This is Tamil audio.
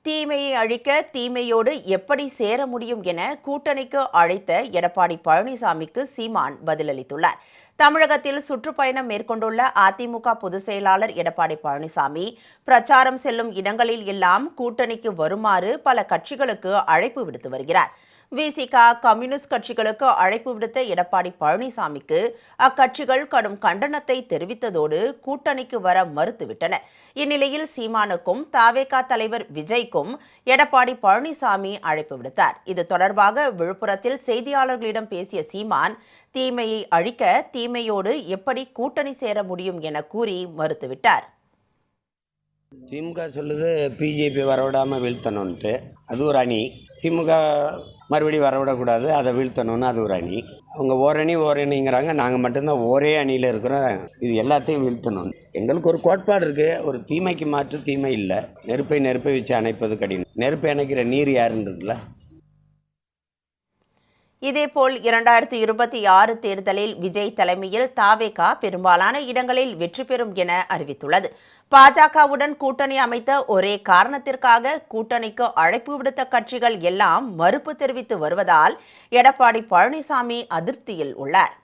தீமையை அழிக்க தீமையோடு எப்படி சேர முடியும் என கூட்டணிக்கு அழைத்த எடப்பாடி பழனிசாமிக்கு சீமான் பதிலளித்துள்ளார். தமிழகத்தில் சுற்றுப்பயணம் மேற்கொண்டுள்ள அதிமுக பொதுச் செயலாளர் எடப்பாடி பழனிசாமி பிரச்சாரம் செல்லும் இடங்களில் எல்லாம் கூட்டணிக்கு வருமாறு பல கட்சிகளுக்கு அழைப்பு விடுத்து வருகிறார். விசிக, கம்யூனிஸ்ட் கட்சிகளுக்கு அழைப்பு விடுத்த எடப்பாடி பழனிசாமிக்கு அக்கட்சிகள் கடும் கண்டனத்தை தெரிவித்ததோடு கூட்டணிக்கு வர மறுத்துவிட்டன. இந்நிலையில் சீமானுக்கும் தவேக தலைவர் விஜய்க்கும் எடப்பாடி பழனிசாமி அழைப்பு விடுத்தார். இது தொடர்பாக விழுப்புரத்தில் செய்தியாளர்களிடம் பேசிய சீமான், தீமையை அழிக்க தீமையோடு எப்படி கூட்டணி சேர முடியும் என கூறி மறுத்துவிட்டார். திமுக சொல்லுது பிஜேபி வரவிடாமல் வீழ்த்தணுன்ட்டு, அது ஒரு அணி. திமுக மறுபடியும் வரவிடக்கூடாது, அதை வீழ்த்தணும்னு அது ஒரு அணி. அவங்க ஓரணிங்கிறாங்க, நாங்கள் மட்டும்தான் ஒரே அணியில் இருக்கிறோம், இது எல்லாத்தையும் வீழ்த்தணும். எங்களுக்கு ஒரு கோட்பாடு இருக்குது, ஒரு தீமைக்கு மாற்று தீமை இல்லை. நெருப்பை வச்சு அணைப்பது கடினம். நெருப்பை அணைக்கிற நீர் யாருன்றதுல. இதேபோல் 2026 தேர்தலில் விஜய் தலைமையில் தவேக பெரும்பாலான இடங்களில் வெற்றி பெறும் என அறிவித்துள்ளது. பாஜகவுடன் கூட்டணி அமைத்த ஒரே காரணத்திற்காக கூட்டணிக்கு அழைப்பு விடுத்த கட்சிகள் எல்லாம் மறுப்பு தெரிவித்து வருவதால் எடப்பாடி பழனிசாமி அதிருப்தியில் உள்ளார்.